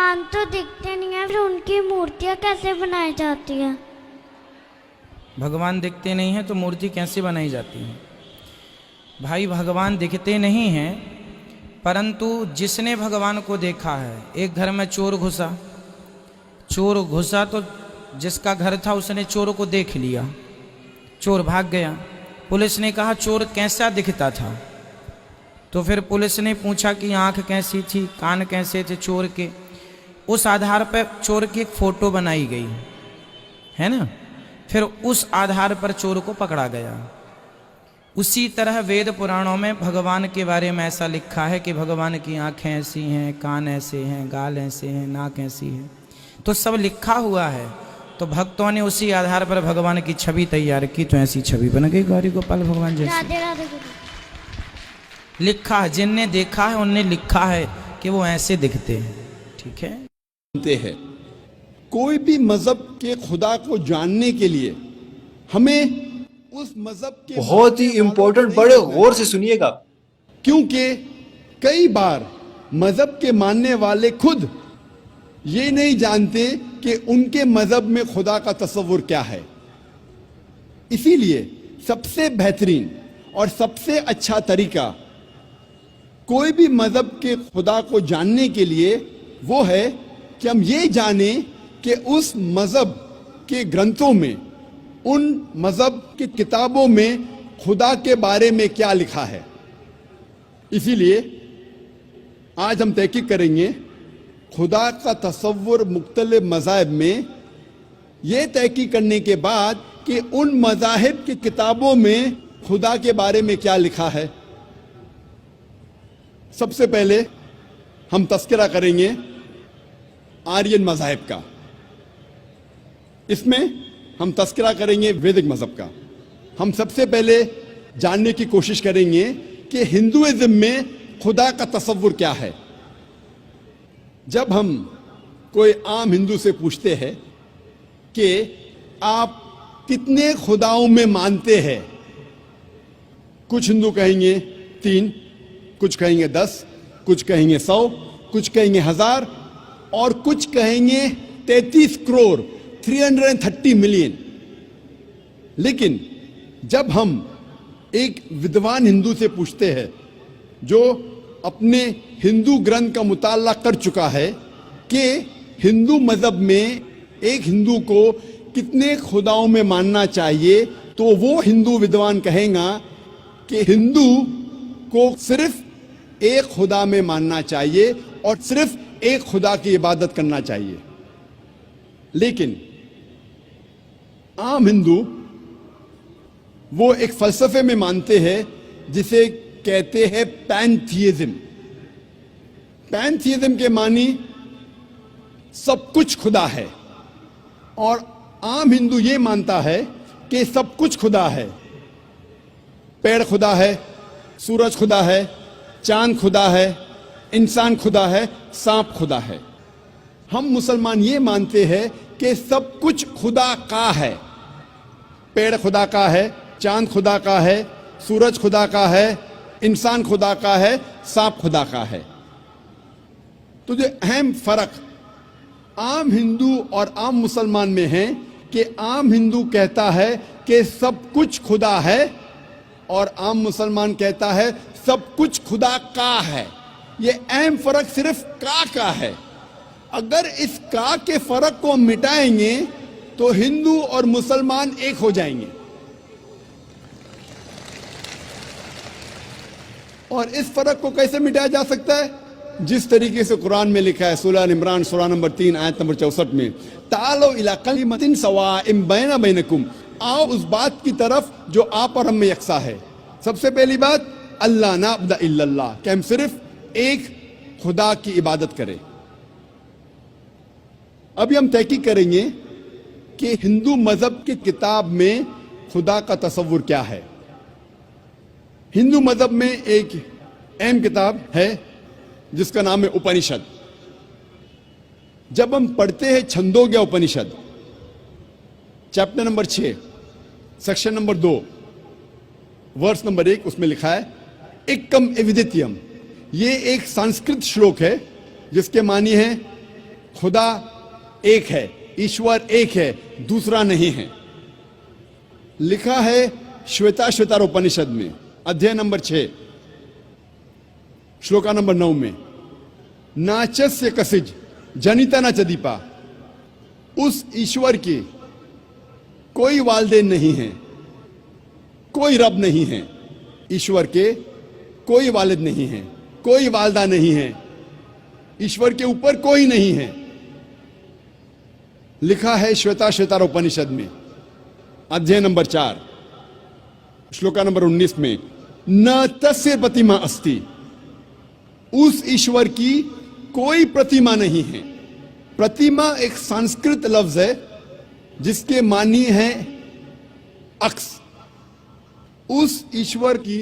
भगवान तो दिखते नहीं है, फिर उनकी मूर्तियाँ कैसे बनाई जाती हैं? भगवान दिखते नहीं हैं तो मूर्ति कैसे बनाई जाती है? भाई भगवान दिखते नहीं हैं, परंतु जिसने भगवान को देखा है, एक घर में चोर घुसा तो जिसका घर था उसने चोर को देख लिया, चोर भाग गया। पुलिस ने कहा चोर कैसा दिखता था? तो फिर पुलिस ने पूछा कि आंख कैसी थी, कान कैसे थे चोर के। उस आधार पर चोर की एक फोटो बनाई गई है ना, फिर उस आधार पर चोर को पकड़ा गया। उसी तरह वेद पुराणों में भगवान के बारे में ऐसा लिखा है कि भगवान की आंखें ऐसी हैं, कान ऐसे हैं, गाल ऐसे हैं, नाक ऐसी है, तो सब लिखा हुआ है। तो भक्तों ने उसी आधार पर भगवान की छवि तैयार की, तो ऐसी छवि बन गई गौरी गोपाल भगवान जैसी। राधे राधे गुरु। लिखा है, जिनने देखा है उनने लिखा है कि वो ऐसे दिखते हैं। ठीक है, जानते हैं कोई भी मजहब के खुदा को जानने के लिए हमें उस मजहब के बहुत ही इंपॉर्टेंट, बड़े गौर से सुनिएगा, क्योंकि कई बार मजहब के मानने वाले खुद ये नहीं जानते कि उनके मजहब में खुदा का तस्वुर क्या है। इसीलिए सबसे बेहतरीन और सबसे अच्छा तरीका कोई भी मजहब के खुदा को जानने के लिए वो है कि हम ये जानें कि उस मजहब के ग्रंथों में, उन मजहब की किताबों में खुदा के बारे में क्या लिखा है। इसीलिए आज हम तहकीक करेंगे खुदा का तस्वुर मुख्तलिफ मज़ाहिब में, यह तहकीक करने के बाद कि उन मज़ाहिब की किताबों में खुदा के बारे में क्या लिखा है। सबसे पहले हम तस्करा करेंगे आर्यन मज़ाहिब का, इसमें हम तस्करा करेंगे वैदिक मज़हब का। हम सबसे पहले जानने की कोशिश करेंगे कि हिंदुइज्म में खुदा का तस्वुर क्या है। जब हम कोई आम हिंदू से पूछते हैं कि आप कितने खुदाओं में मानते हैं, कुछ हिंदू कहेंगे 3, कुछ कहेंगे 10, कुछ कहेंगे 100, कुछ कहेंगे 1000 और कुछ कहेंगे 33 करोड़ 330 मिलियन। लेकिन जब हम एक विद्वान हिंदू से पूछते हैं जो अपने हिंदू ग्रंथ का मुताला कर चुका है कि हिंदू मजहब में एक हिंदू को कितने खुदाओं में मानना चाहिए, तो वो हिंदू विद्वान कहेगा कि हिंदू को सिर्फ एक खुदा में मानना चाहिए और सिर्फ एक खुदा की इबादत करना चाहिए। लेकिन आम हिंदू वो एक फलसफे में मानते हैं जिसे कहते हैं पैंथीइज्म। पैंथीइज्म के मानी सब कुछ खुदा है, और आम हिंदू ये मानता है कि सब कुछ खुदा है। पेड़ खुदा है, सूरज खुदा है, चांद खुदा है, इंसान खुदा है, सांप खुदा है। हम मुसलमान ये मानते हैं कि सब कुछ खुदा का है। पेड़ खुदा का है, चांद खुदा का है, सूरज खुदा का है, इंसान खुदा का है, सांप खुदा का है। तो जो अहम फर्क आम हिंदू और आम मुसलमान में है कि आम हिंदू कहता है कि सब कुछ खुदा है और आम मुसलमान कहता है सब कुछ खुदा का है। ये अहम फर्क सिर्फ का है। अगर इस का के फर्क को मिटाएंगे तो हिंदू और मुसलमान एक हो जाएंगे। और इस फर्क को कैसे मिटाया जा सकता है? जिस तरीके से कुरान में लिखा है, सूरह इमरान सूरह नंबर 3 आयत नंबर 64 में, तालो इला कलिमतिन सवाइम बैना बैनकुम, आओ उस बात की तरफ जो आप और हम में यकसा है। सबसे पहली बात, अल्लाह नाबुद इल्लल्लाह, कि हम सिर्फ एक खुदा की इबादत करें। अभी हम तहकीक करेंगे कि हिंदू मजहब की किताब में खुदा का तस्वुर क्या है। हिंदू मजहब में एक अहम किताब है जिसका नाम है उपनिषद। जब हम पढ़ते हैं Chandogya Upanishad, chapter number 6 section number 2 verse number 1, उसमें लिखा है एकम एविदित्यम। ये एक संस्कृत श्लोक है जिसके मानी है खुदा एक है, ईश्वर एक है, दूसरा नहीं है। लिखा है श्वेताश्वेतार उपनिषद में अध्याय नंबर 6 श्लोका नंबर 9 में, नाचस्य कसिज जनिता न चदीपा, उस ईश्वर की कोई वालदेन नहीं है, कोई रब नहीं है। ईश्वर के कोई वालिद नहीं है, कोई वालदा नहीं है, ईश्वर के ऊपर कोई नहीं है। लिखा है श्वेताश्वेतार उपनिषद में अध्याय नंबर 4 श्लोका नंबर 19 में, न तस्य प्रतिमा अस्ति, उस ईश्वर की कोई प्रतिमा नहीं है। प्रतिमा एक संस्कृत लफ्ज है जिसके मानी है अक्स। उस ईश्वर की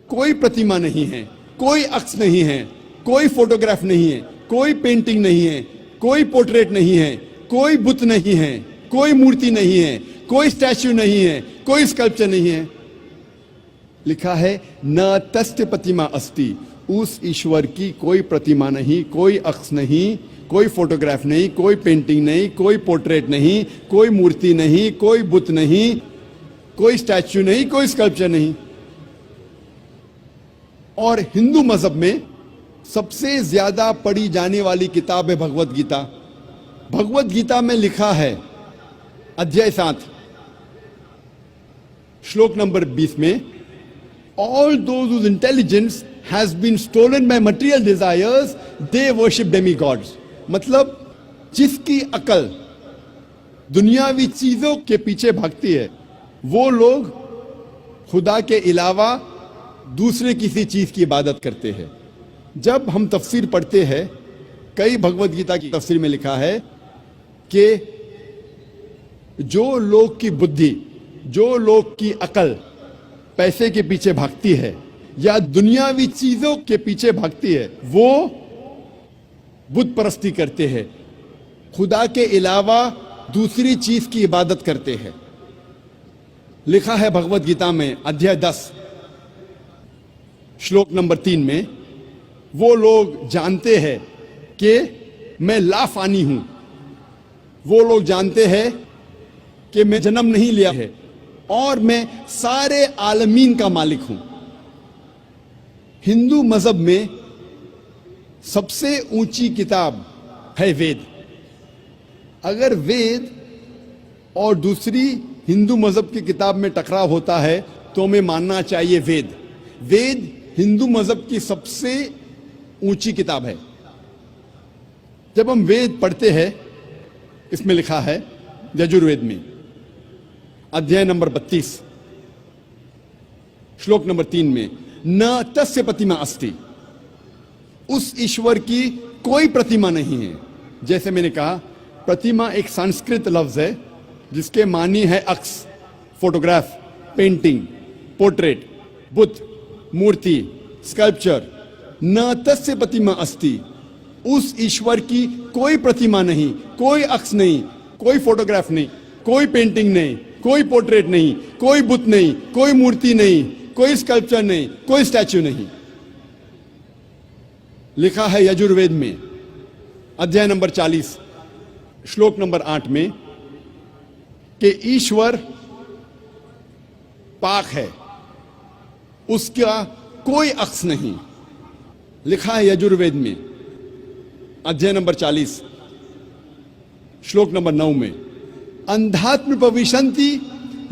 कोई प्रतिमा नहीं है, कोई अक्स नहीं है, कोई फोटोग्राफ नहीं है, कोई पेंटिंग नहीं है, कोई पोर्ट्रेट नहीं है, कोई बुत नहीं है, कोई मूर्ति नहीं है, कोई स्टैच्यू नहीं है, कोई स्कल्पचर नहीं है। लिखा है न तस्य प्रतिमा अस्ति, उस ईश्वर की कोई प्रतिमा नहीं, कोई अक्स नहीं, कोई फोटोग्राफ नहीं, कोई पेंटिंग नहीं, कोई पोर्ट्रेट नहीं, कोई मूर्ति नहीं, कोई बुत नहीं, कोई स्टैच्यू नहीं, कोई स्कल्पचर नहीं। और हिंदू मजहब में सबसे ज्यादा पढ़ी जाने वाली किताब है भगवत गीता। भगवत गीता में लिखा है अध्याय 7 श्लोक नंबर 20 में, all those whose intelligence has been stolen by material desires they worship demigods. मतलब जिसकी अकल दुनियावी चीजों के पीछे भागती है वो लोग खुदा के अलावा दूसरे किसी चीज की इबादत करते हैं। जब हम तफसीर पढ़ते हैं, कई भगवत गीता की तफसीर में लिखा है कि जो लोग की बुद्धि, जो लोग की अकल पैसे के पीछे भागती है या दुनियावी चीजों के पीछे भागती है, वो बुत परस्ती करते हैं, खुदा के अलावा दूसरी चीज की इबादत करते हैं। लिखा है भगवत गीता में अध्याय 10 श्लोक नंबर 3 में, वो लोग जानते हैं कि मैं लाफानी हूं, वो लोग जानते हैं कि मैं जन्म नहीं लिया है और मैं सारे आलमीन का मालिक हूं। हिंदू मजहब में सबसे ऊंची किताब है वेद। अगर वेद और दूसरी हिंदू मजहब की किताब में टकराव होता है तो हमें मानना चाहिए वेद। वेद हिंदू मजहब की सबसे ऊंची किताब है। जब हम वेद पढ़ते हैं, इसमें लिखा है यजुर्वेद में अध्याय नंबर 32 श्लोक नंबर 3 में, न तस्य प्रतिमा अस्ति, उस ईश्वर की कोई प्रतिमा नहीं है। जैसे मैंने कहा, प्रतिमा एक संस्कृत लफ्ज है जिसके मानी है अक्स, फोटोग्राफ, पेंटिंग, पोर्ट्रेट, बुत, मूर्ति, स्कल्पचर। न तस्य प्रतिमा अस्ति, उस ईश्वर की कोई प्रतिमा नहीं, कोई अक्स नहीं, कोई फोटोग्राफ नहीं, कोई पेंटिंग नहीं, कोई पोर्ट्रेट नहीं, कोई बुत नहीं, कोई मूर्ति नहीं, कोई स्कल्पचर नहीं, कोई स्टैच्यू नहीं। लिखा है यजुर्वेद में अध्याय नंबर 40 श्लोक नंबर 8 में कि ईश्वर पाक है, उसका कोई अक्स नहीं। लिखा है यजुर्वेद में अध्याय नंबर 40 श्लोक नंबर 9 में, अंधात्म प्रविशन्ति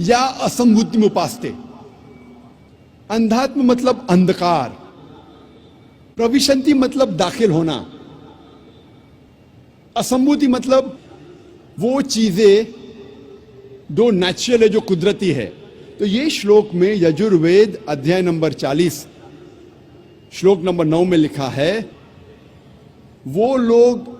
या असंभूति उपास्ते। अंधात्म मतलब अंधकार, प्रविशन्ति मतलब दाखिल होना, असंभूति मतलब वो चीजें जो नेचुरल है, जो कुदरती है। तो ये श्लोक में यजुर्वेद अध्याय नंबर 40 श्लोक नंबर 9 में लिखा है, वो लोग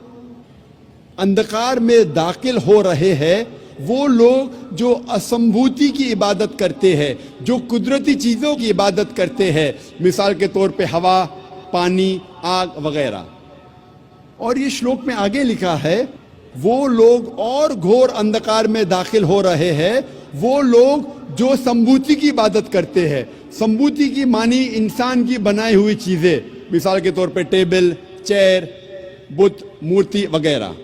अंधकार में दाखिल हो रहे हैं, वो लोग जो असंभूति की इबादत करते हैं, जो कुदरती चीजों की इबादत करते हैं, मिसाल के तौर पे हवा, पानी, आग वगैरह। और ये श्लोक में आगे लिखा है, वो लोग और घोर अंधकार में दाखिल हो रहे हैं, वो लोग जो संभूति की इबादत करते हैं। संभूति की मानी इंसान की बनाई हुई चीजें, मिसाल के तौर पे टेबल, चेयर, बुद्ध मूर्ति वगैरह।